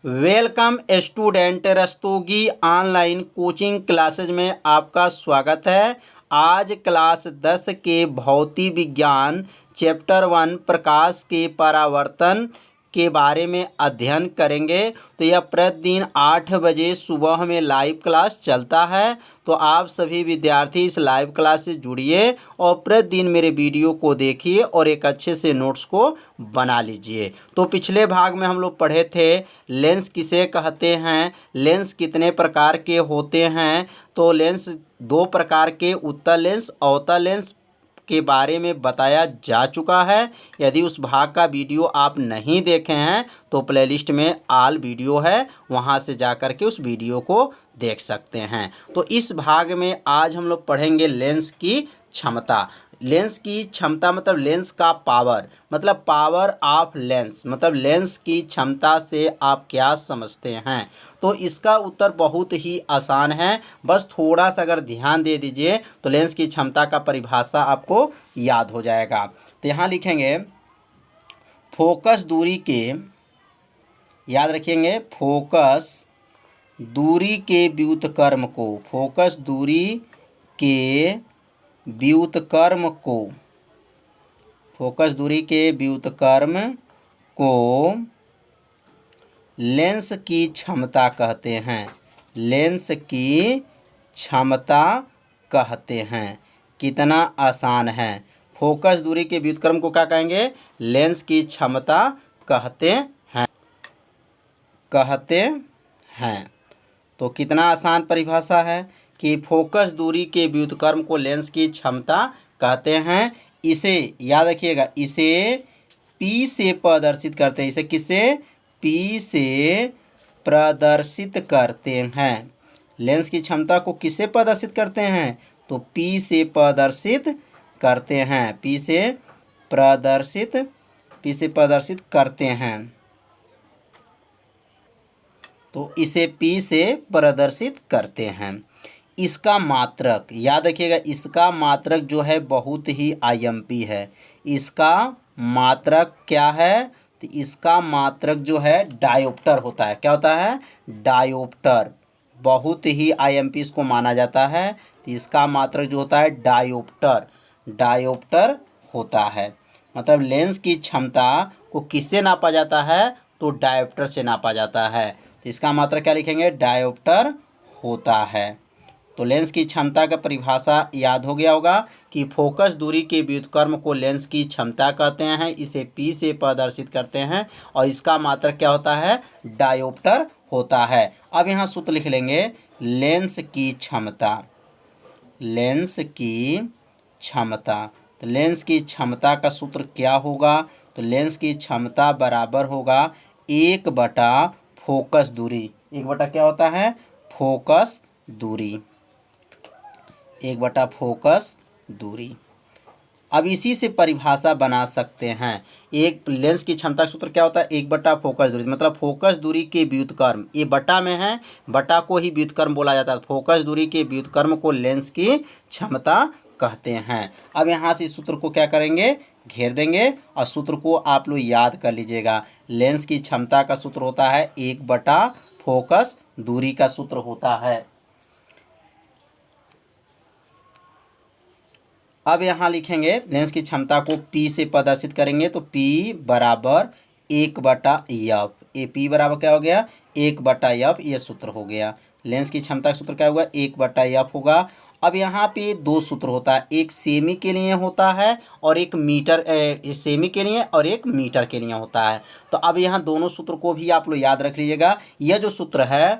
Welcome student, Rastogi online coaching classes में आपका स्वागत है। आज क्लास 10 के भौतिक विज्ञान चैप्टर 1 प्रकाश के परावर्तन के बारे में अध्ययन करेंगे। तो यह प्रतिदिन 8 बजे सुबह में लाइव क्लास चलता है। तो आप सभी विद्यार्थी इस लाइव क्लास से जुड़िए और प्रतिदिन मेरे वीडियो को देखिए और एक अच्छे से नोट्स को बना लीजिए। तो पिछले भाग में हम लोग पढ़े थे लेंस किसे कहते हैं, लेंस कितने प्रकार के होते हैं। तो लेंस दो प्रकार के उत्तल लेंस अवतल लेंस के बारे में बताया जा चुका है। यदि उस भाग का वीडियो आप नहीं देखे हैं तो प्लेलिस्ट में ऑल वीडियो है, वहां से जाकर के उस वीडियो को देख सकते हैं। तो इस भाग में आज हम लोग पढ़ेंगे लेंस की क्षमता। लेंस की क्षमता मतलब लेंस का पावर, मतलब पावर ऑफ लेंस, मतलब लेंस की क्षमता से आप क्या समझते हैं। तो इसका उत्तर बहुत ही आसान है, बस थोड़ा सा अगर ध्यान दे दीजिए तो लेंस की क्षमता का परिभाषा आपको याद हो जाएगा। तो यहाँ लिखेंगे फोकस दूरी के, याद रखेंगे फोकस दूरी के व्युत्क्रम को, फोकस दूरी के व्युत्क्रम को, फोकस दूरी के व्युत्क्रम को लेंस की क्षमता कहते हैं, लेंस की क्षमता कहते हैं। कितना आसान है। फोकस दूरी के व्युत्क्रम को क्या कहेंगे, लेंस की क्षमता कहते हैं, कहते हैं। तो कितना आसान परिभाषा है कि फोकस दूरी के व्युत्क्रम को लेंस की क्षमता कहते हैं। इसे याद रखिएगा, इसे P से प्रदर्शित करते हैं। इसे किससे, P से प्रदर्शित करते हैं। लेंस की क्षमता को किससे प्रदर्शित करते हैं, तो P से प्रदर्शित करते हैं, P से प्रदर्शित करते हैं। तो इसे P से प्रदर्शित करते हैं। इसका मात्रक याद रखिएगा, इसका मात्रक जो है बहुत ही IMP है। इसका मात्रक क्या है, तो इसका मात्रक जो है डायोप्टर होता है। क्या होता है, डायोप्टर। बहुत ही IMP इसको माना जाता है। तो इसका मात्रक जो होता है डायोप्टर, डायोप्टर होता है। मतलब लेंस की क्षमता को किससे नापा जाता है, तो डायोप्टर से नापा जाता है। तो इसका मात्रक क्या लिखेंगे, डायोप्टर होता है। तो लेंस की क्षमता का परिभाषा याद हो गया होगा कि फोकस दूरी के व्युत्क्रम को लेंस की क्षमता कहते हैं। इसे P से प्रदर्शित करते हैं और इसका मात्रक क्या होता है, डायोप्टर होता है। अब यहाँ सूत्र लिख लेंगे, लेंस की क्षमता, लेंस की क्षमता। तो लेंस की क्षमता का सूत्र क्या होगा, तो लेंस की क्षमता बराबर होगा 1/, फोकस दूरी। 1/, क्या होता है, फोकस दूरी, 1/, फोकस दूरी। अब इसी से परिभाषा बना सकते हैं। एक लेंस की क्षमता सूत्र क्या होता है, 1/, फोकस दूरी, मतलब फोकस दूरी के व्युत्क्रम, ये बटा में है, बटा को ही व्युत्क्रम बोला जाता है। फोकस दूरी के व्युत्क्रम को लेंस की क्षमता कहते हैं। अब यहाँ से इस सूत्र को क्या करेंगे, घेर देंगे और सूत्र को आप लोग याद कर लीजिएगा। लेंस की क्षमता का सूत्र होता है 1/, फोकस दूरी का सूत्र होता है। अब यहाँ लिखेंगे लेंस की क्षमता को P से प्रदर्शित करेंगे। तो P बराबर 1/F, ये P बराबर क्या हो गया, 1/F, ये सूत्र हो गया। लेंस की क्षमता का सूत्र क्या होगा, 1/F होगा। अब यहाँ पे दो सूत्र होता है, एक सेमी के लिए होता है और एक मीटर, सेमी के लिए और एक मीटर के लिए होता है। तो अब यहाँ दोनों सूत्र को भी आप लोग याद रख लीजिएगा। यह जो सूत्र है,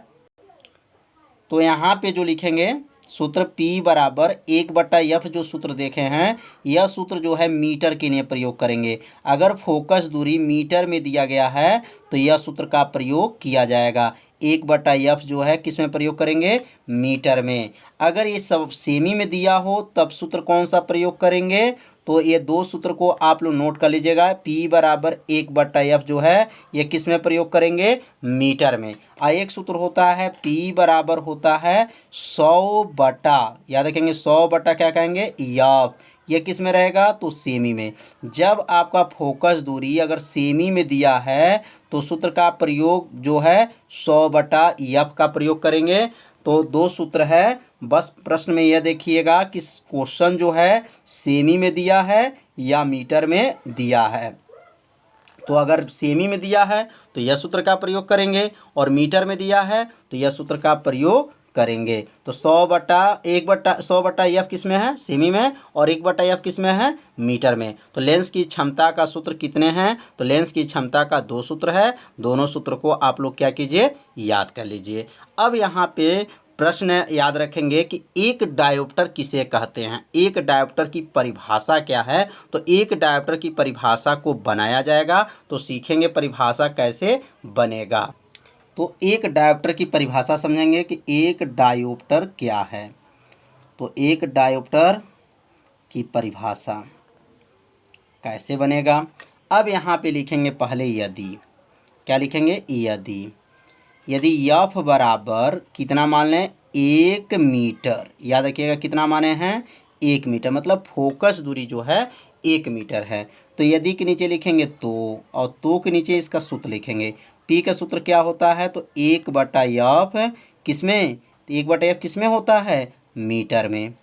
तो यहाँ पे जो लिखेंगे सूत्र P बराबर 1/F, जो सूत्र देखे हैं यह सूत्र जो है मीटर के लिए प्रयोग करेंगे। अगर फोकस दूरी मीटर में दिया गया है तो यह सूत्र का प्रयोग किया जाएगा। 1/F जो है किस में प्रयोग करेंगे, मीटर में। अगर ये सब सेमी में दिया हो तब सूत्र कौन सा प्रयोग करेंगे, तो ये दो सूत्र को आप लोग नोट कर लीजिएगा। P बराबर 1/F जो है ये किस में प्रयोग करेंगे, मीटर में। और एक सूत्र होता है P बराबर होता है 100/, याद रखेंगे 100/, क्या कहेंगे, F। यह किस में रहेगा, तो सेमी में। जब आपका फोकस दूरी अगर सेमी में दिया है तो सूत्र का प्रयोग जो है 100/f का प्रयोग करेंगे। तो दो सूत्र है, बस प्रश्न में यह देखिएगा कि क्वेश्चन जो है सेमी में दिया है या मीटर में दिया है। तो अगर सेमी में दिया है तो यह सूत्र का प्रयोग करेंगे और मीटर में दिया है तो यह सूत्र का प्रयोग करेंगे। तो 100/100/f किस में है, सेमी में, और 1/f किस में है, मीटर में। तो लेंस की क्षमता का सूत्र कितने हैं, तो लेंस की क्षमता का 2 सूत्र है। दोनों सूत्र को आप लोग क्या कीजिए, याद कर लीजिए। अब यहाँ पे प्रश्न याद रखेंगे कि एक डायोप्टर किसे कहते हैं, एक डायोप्टर की परिभाषा क्या है। तो एक डायोप्टर की परिभाषा को बनाया जाएगा, तो सीखेंगे परिभाषा कैसे बनेगा। तो एक डायोप्टर की परिभाषा समझेंगे कि एक डायोप्टर क्या है। तो एक डायोप्टर की परिभाषा कैसे बनेगा। अब यहाँ पे लिखेंगे पहले यदि, क्या लिखेंगे, यदि f बराबर कितना मान लें, 1 मीटर। याद रखिएगा कितना माने हैं, 1 मीटर, मतलब फोकस दूरी जो है 1 मीटर है। तो यदि के नीचे लिखेंगे तो, और तो के नीचे इसका सूत्र लिखेंगे। P का सूत्र क्या होता है, तो 1/f किस में, 1/f किस में होता है, मीटर में।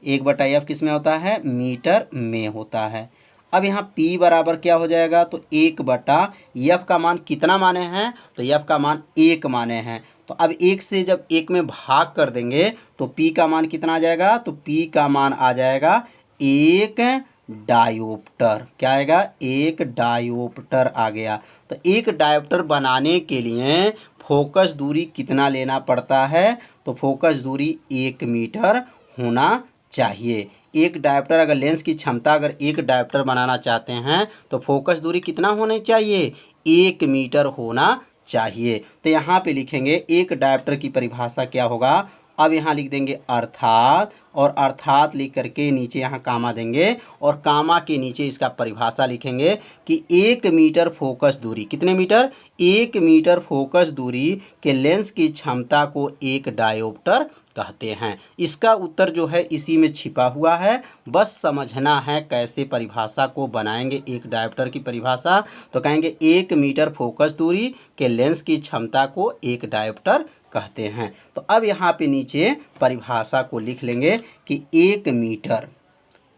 1/f किस में होता है, मीटर में होता है। अब यहाँ P बराबर क्या हो जाएगा, तो 1/f का मान कितना माने हैं, तो f का मान 1 माने हैं। तो अब 1 से जब 1 में भाग कर देंगे तो P का मान कितना आ जाएगा, तो P का मान आ जाएगा 1 डायोप्टर। क्या आएगा, 1 डायोप्टर आ गया। तो एक डायोप्टर बनाने के लिए फोकस दूरी कितना लेना पड़ता है, तो फोकस दूरी 1 मीटर होना चाहिए। एक डायोप्टर अगर लेंस की क्षमता अगर एक डायोप्टर बनाना चाहते हैं तो फोकस दूरी कितना होनी चाहिए, 1 मीटर होना चाहिए। तो यहाँ पे लिखेंगे एक डायोप्टर की परिभाषा क्या होगा। अब यहाँ लिख देंगे अर्थात, और अर्थात लिख करके नीचे यहाँ कामा देंगे, और कामा के नीचे इसका परिभाषा लिखेंगे कि 1 मीटर फोकस दूरी, कितने मीटर, 1 मीटर फोकस दूरी के लेंस की क्षमता को एक डायोप्टर कहते हैं। इसका उत्तर जो है इसी में छिपा हुआ है, बस समझना है कैसे परिभाषा को बनाएंगे एक डायोप्टर की परिभाषा। तो कहेंगे 1 मीटर फोकस दूरी के लेंस की क्षमता को एक डायोप्टर कहते हैं। तो अब यहाँ पे नीचे परिभाषा को लिख लेंगे कि 1 मीटर,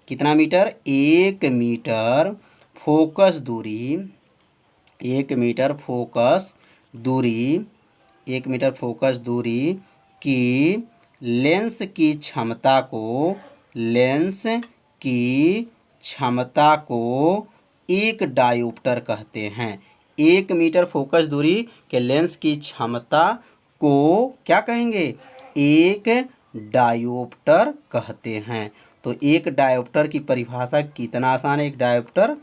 कितना मीटर, 1 मीटर फोकस दूरी, 1 मीटर फोकस दूरी, 1 मीटर फोकस दूरी की लेंस की क्षमता को, लेंस की क्षमता को एक डायोप्टर कहते हैं। 1 मीटर फोकस दूरी के लेंस की क्षमता को क्या कहेंगे, एक डायोप्टर कहते हैं। तो एक डायोप्टर की परिभाषा कितना आसान है, एक डायोप्टर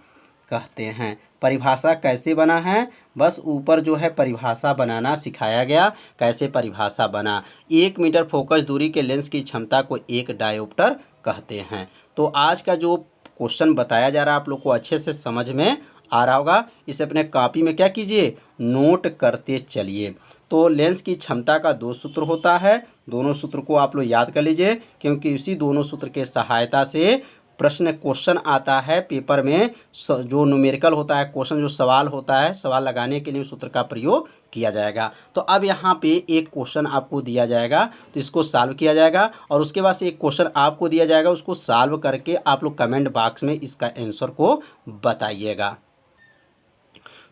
कहते हैं। परिभाषा कैसे बना है, बस ऊपर जो है परिभाषा बनाना सिखाया गया, कैसे परिभाषा बना। 1 मीटर फोकस दूरी के लेंस की क्षमता को एक डायोप्टर कहते हैं। तो आज का जो क्वेश्चन बताया जा रहा है आप लोग को अच्छे से समझ में आ रहा होगा। इसे अपने कॉपी में क्या कीजिए, नोट करते चलिए। तो लेंस की क्षमता का 2 सूत्र होता है, दोनों सूत्र को आप लोग याद कर लीजिए, क्योंकि इसी दोनों सूत्र के सहायता से क्वेश्चन आता है पेपर में। जो न्यूमेरिकल होता है क्वेश्चन, जो सवाल होता है, सवाल लगाने के लिए सूत्र का प्रयोग किया जाएगा। तो अब यहाँ पे एक क्वेश्चन आपको दिया जाएगा, तो इसको सॉल्व किया जाएगा, और उसके बाद से एक क्वेश्चन आपको दिया जाएगा, उसको सॉल्व करके आप लोग कमेंट बॉक्स में इसका आंसर को बताइएगा।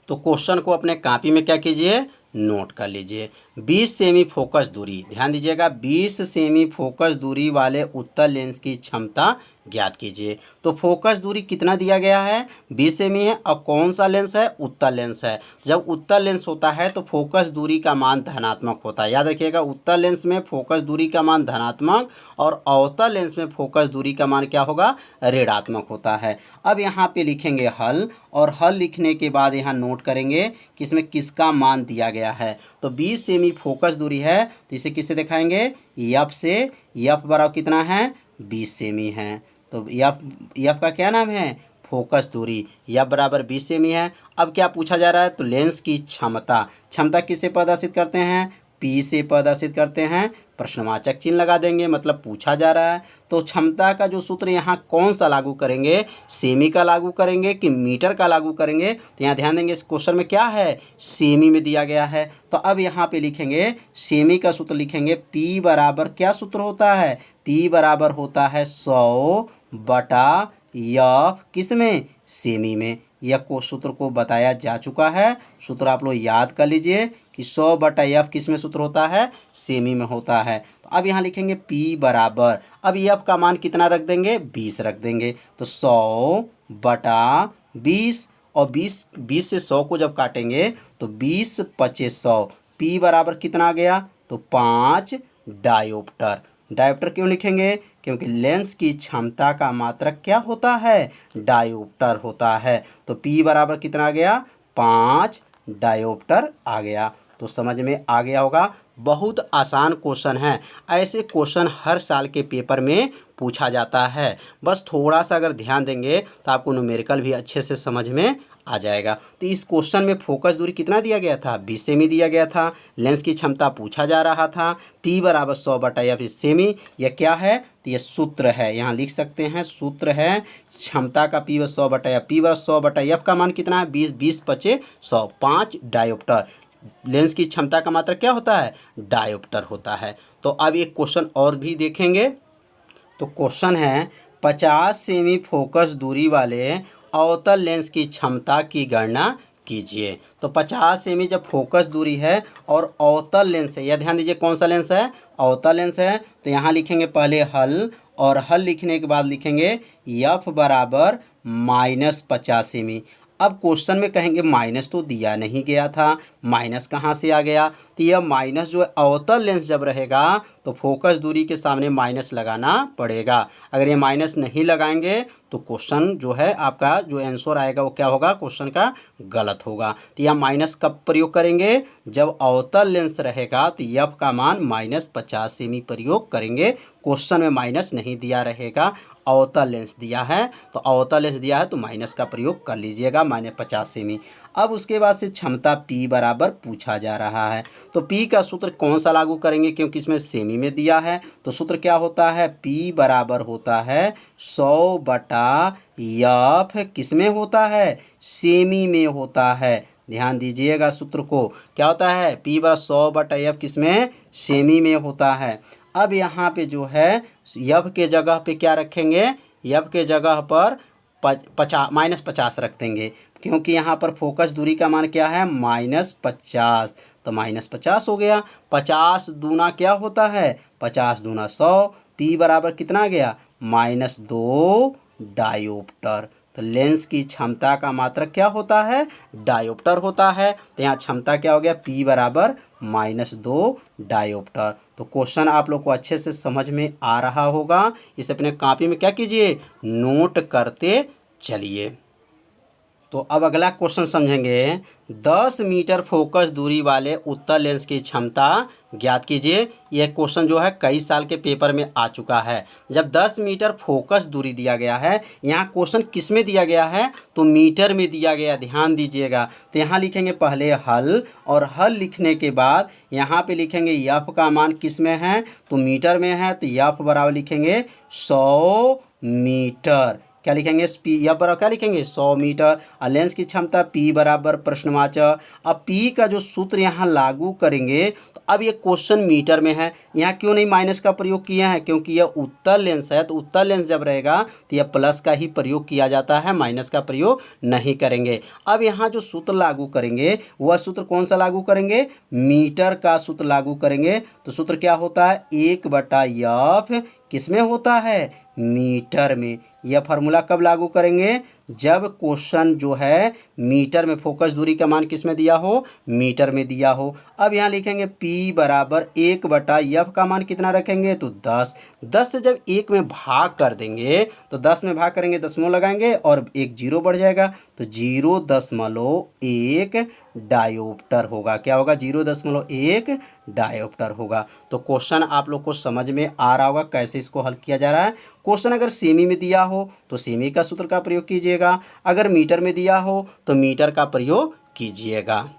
तो क्वेश्चन को अपने कॉपी में क्या कीजिए, नोट कर लीजिए। 20 सेमी फोकस दूरी, ध्यान दीजिएगा, 20 सेमी फोकस दूरी वाले उत्तल लेंस की क्षमता ज्ञात कीजिए। तो फोकस दूरी कितना दिया गया है, 20 सेमी है, और कौन सा लेंस है, उत्तल लेंस है। जब उत्तल लेंस होता है तो फोकस दूरी का मान धनात्मक होता है। याद रखिएगा, उत्तल लेंस में फोकस दूरी का मान धनात्मक, और अवतल लेंस में फोकस दूरी का मान क्या होगा, ऋणात्मक होता है। अब यहाँ पे लिखेंगे हल, और हल लिखने के बाद यहाँ नोट करेंगे कि इसमें किसका मान दिया गया है। तो 20 सेमी फोकस दूरी है, तो इसे किससे दिखाएंगे, एफ से। एफ बराबर कितना है, 20 सेमी है। तो एफ का क्या नाम है, फोकस दूरी। एफ बराबर 20 सेमी है। अब क्या पूछा जा रहा है, तो लेंस की क्षमता, क्षमता किससे प्रदर्शित करते हैं, पी से प्रदर्शित करते हैं। प्रश्नवाचक चिन्ह लगा देंगे, मतलब पूछा जा रहा है। तो क्षमता का जो सूत्र यहाँ कौन सा लागू करेंगे, सेमी का लागू करेंगे कि मीटर का लागू करेंगे? तो यहाँ ध्यान देंगे, इस क्वेश्चन में क्या है, सेमी में दिया गया है। तो अब यहाँ पे लिखेंगे सेमी का सूत्र, लिखेंगे P बराबर क्या सूत्र होता है, P बराबर होता है 100 बटा F, किस में, सेमी में। यह को सूत्र को बताया जा चुका है, सूत्र आप लोग याद कर लीजिए कि 100 बटा F किस में सूत्र होता है, सेमी में होता है। तो अब यहाँ लिखेंगे P बराबर, अब F का मान कितना रख देंगे, 20 रख देंगे। तो 100 बटा 20, और 20 से 100 को जब काटेंगे तो 20 पचे 100, P बराबर कितना आ गया, तो 5 डायोप्टर। डायोप्टर क्यों लिखेंगे, क्योंकि लेंस की क्षमता का मात्रक क्या होता है, डायोप्टर होता है। तो P बराबर कितना आ गया, 5 डायोप्टर आ गया। तो समझ में आ गया होगा, बहुत आसान क्वेश्चन है। ऐसे क्वेश्चन हर साल के पेपर में पूछा जाता है। बस थोड़ा सा अगर ध्यान देंगे तो आपको न्यूमेरिकल भी अच्छे से समझ में आ जाएगा। तो इस क्वेश्चन में फोकस दूरी कितना दिया गया था, 20 सेमी दिया गया था। लेंस की क्षमता पूछा जा रहा था, P बराबर 100 बटा या फिर सेमी। यह क्या है, तो यह सूत्र है, यहाँ लिख सकते हैं, सूत्र है क्षमता का P 100 बटा या P बराबर 100 बटा F का मान कितना है, 20, 20 पचे 100, 5 डायोप्टर। लेंस की क्षमता का मात्रक क्या होता है, डायोप्टर होता है। तो अब एक क्वेश्चन और भी देखेंगे। तो क्वेश्चन है 50 सेमी फोकस दूरी वाले अवतल लेंस की क्षमता की गणना कीजिए। तो 50 सेमी जब फोकस दूरी है और अवतल लेंस है, यह ध्यान दीजिए कौन सा लेंस है, अवतल लेंस है। तो यहाँ लिखेंगे पहले हल, और हल लिखने के बाद लिखेंगे F बराबर -50 सेमी। अब क्वेश्चन में कहेंगे माइनस तो दिया नहीं गया था, माइनस कहाँ से आ गया, तो यह माइनस जो है अवतल लेंस जब रहेगा तो फोकस दूरी के सामने माइनस लगाना पड़ेगा। अगर ये माइनस नहीं लगाएंगे तो क्वेश्चन जो है आपका जो आंसर आएगा वो क्या होगा, क्वेश्चन का गलत होगा। तो यह माइनस कब प्रयोग करेंगे, जब अवतल लेंस रहेगा तो F का मान -50 सेमी प्रयोग करेंगे। क्वेश्चन में माइनस नहीं दिया रहेगा, अवतल लेंस दिया है, तो अवतल लेंस दिया है तो माइनस का प्रयोग कर लीजिएगा, -50 सेमी। अब उसके बाद से क्षमता P बराबर पूछा जा रहा है। तो P का सूत्र कौन सा लागू करेंगे, क्योंकि इसमें सेमी में दिया है। तो सूत्र क्या होता है, P बराबर होता है 100 बटा F, किस में होता है, सेमी में होता है। ध्यान दीजिएगा सूत्र को, क्या होता है, P बराबर 100 बटा F किस में, सेमी में होता है। अब यहाँ पे जो है F के जगह पे क्या रखेंगे, F के जगह पर -50 रख देंगे, क्योंकि यहाँ पर फोकस दूरी का मान क्या है, -50। तो -50 हो गया, 50 दूना क्या होता है, 50 दूना 100। P बराबर कितना आ गया, -2 डायोप्टर। तो लेंस की क्षमता का मात्रक क्या होता है, डायोप्टर होता है। तो यहाँ क्षमता क्या हो गया, P बराबर -2 डायोप्टर। तो क्वेश्चन आप लोग को अच्छे से समझ में आ रहा होगा। इसे अपने कॉपी में क्या कीजिए, नोट करते चलिए। तो अब अगला क्वेश्चन समझेंगे, 10 मीटर फोकस दूरी वाले उत्तल लेंस की क्षमता ज्ञात कीजिए। यह क्वेश्चन जो है कई साल के पेपर में आ चुका है। जब 10 मीटर फोकस दूरी दिया गया है, यहाँ क्वेश्चन किस में दिया गया है, तो मीटर में दिया गया, ध्यान दीजिएगा। तो यहाँ लिखेंगे पहले हल, और हल लिखने के बाद यहाँ पे लिखेंगे F का मान किस में है, तो मीटर में है। तो F बराबर लिखेंगे 100 मीटर। क्या लिखेंगे, F बराबर क्या लिखेंगे, 100 मीटर। और लेंस की क्षमता P बराबर प्रश्नवाचक। अब P का जो सूत्र यहाँ लागू करेंगे, तो अब ये क्वेश्चन मीटर में है, यहाँ क्यों नहीं माइनस का प्रयोग किया है, क्योंकि यह उत्तल लेंस है। तो उत्तल लेंस जब रहेगा तो यह प्लस का ही प्रयोग किया जाता है, माइनस का प्रयोग नहीं करेंगे। अब यहाँ जो सूत्र लागू करेंगे वह सूत्र कौन सा लागू करेंगे, मीटर का सूत्र लागू करेंगे। तो सूत्र क्या होता है, 1 बटा F किस में होता है, मीटर में। यह फार्मूला कब लागू करेंगे, जब क्वेश्चन जो है मीटर में फोकस दूरी का मान किस में दिया हो, मीटर में दिया हो। अब यहाँ लिखेंगे P बराबर 1 बटा F का मान कितना रखेंगे, तो 10। 10 से जब 1 में भाग कर देंगे तो 10 में भाग करेंगे, दशमलव लगाएंगे और एक जीरो बढ़ जाएगा, तो 0.1 डायोप्टर होगा। क्या होगा, 0.1 डायोप्टर होगा। तो क्वेश्चन आप लोग को समझ में आ रहा होगा कैसे इसको हल किया जा रहा है। क्वेश्चन अगर सेमी में दिया हो तो सेमी का सूत्र का प्रयोग कीजिएगा, अगर मीटर में दिया हो तो मीटर का प्रयोग कीजिएगा।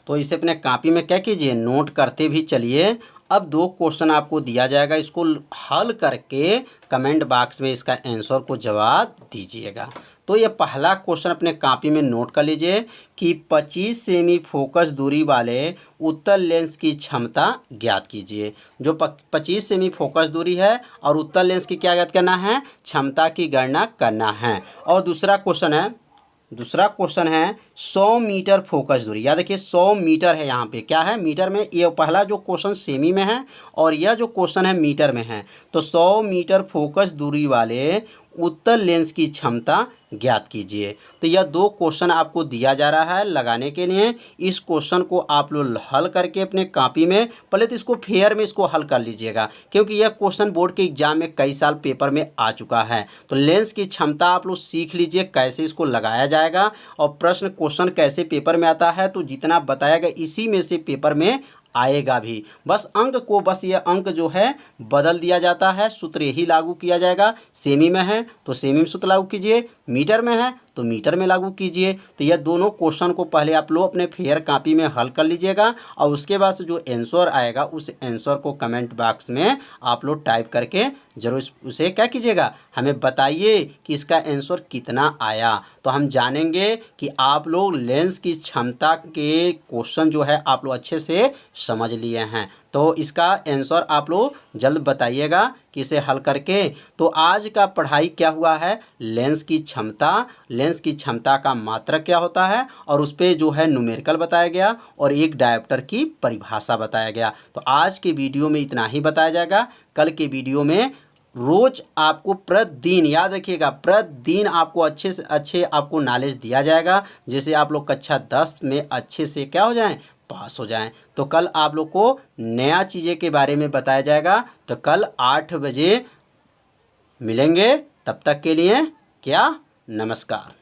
तो इसे अपने कॉपी में क्या कीजिए, नोट करते भी चलिए। अब 2 क्वेश्चन आपको दिया जाएगा, इसको हल करके कमेंट बॉक्स में इसका आंसर को जवाब दीजिएगा। तो ये पहला क्वेश्चन अपने कॉपी में नोट कर लीजिए कि 25 सेमी फोकस दूरी वाले उत्तल लेंस की क्षमता ज्ञात कीजिए। जो 25 सेमी फोकस दूरी है और उत्तल लेंस की क्या ज्ञात करना है, क्षमता की गणना करना है। और दूसरा क्वेश्चन है 100 मीटर फोकस दूरी। याद रखिए 100 मीटर है, यहाँ पे क्या है मीटर में, ये पहला जो क्वेश्चन सेमी में है और यह जो क्वेश्चन है मीटर में है। तो 100 मीटर फोकस दूरी वाले उत्तल लेंस की क्षमता ज्ञात कीजिए। तो यह 2 क्वेश्चन आपको दिया जा रहा है लगाने के लिए। इस क्वेश्चन को आप लोग हल करके अपने कॉपी में, पहले तो इसको फेयर में इसको हल कर लीजिएगा, क्योंकि यह क्वेश्चन बोर्ड के एग्जाम में कई साल पेपर में आ चुका है। तो लेंस की क्षमता आप लोग सीख लीजिए कैसे इसको लगाया जाएगा, और प्रश्न क्वेश्चन कैसे पेपर में आता है, तो जितना बताया गया इसी में से पेपर में आएगा भी। बस अंक को, बस ये अंक जो है बदल दिया जाता है, सूत्र यही लागू किया जाएगा। सेमी में है तो सेमी में सूत्र लागू कीजिए, मीटर में है तो मीटर में लागू कीजिए। तो यह दोनों क्वेश्चन को पहले आप लोग अपने फेयर कॉपी में हल कर लीजिएगा, और उसके बाद से जो आंसर आएगा उस आंसर को कमेंट बॉक्स में आप लोग टाइप करके जरूर उसे क्या कीजिएगा, हमें बताइए कि इसका आंसर कितना आया। तो हम जानेंगे कि आप लोग लेंस की क्षमता के क्वेश्चन जो है आप लोग अच्छे से समझ लिए हैं। तो इसका आंसर आप लोग जल्द बताइएगा कि इसे हल करके। तो आज का पढ़ाई क्या हुआ है, लेंस की क्षमता का मात्रक क्या होता है, और उस पर जो है न्यूमेरिकल बताया गया और एक डायोप्टर की परिभाषा बताया गया। तो आज के वीडियो में इतना ही बताया जाएगा। कल के वीडियो में रोज आपको प्रतिदिन, याद रखिएगा, प्रतिदिन आपको अच्छे से अच्छे आपको नॉलेज दिया जाएगा, जैसे आप लोग कक्षा 10 में अच्छे से क्या हो जाएं, पास हो जाएं। तो कल आप लोग को नया चीज़ें के बारे में बताया जाएगा। तो कल 8 बजे मिलेंगे, तब तक के लिए क्या, नमस्कार।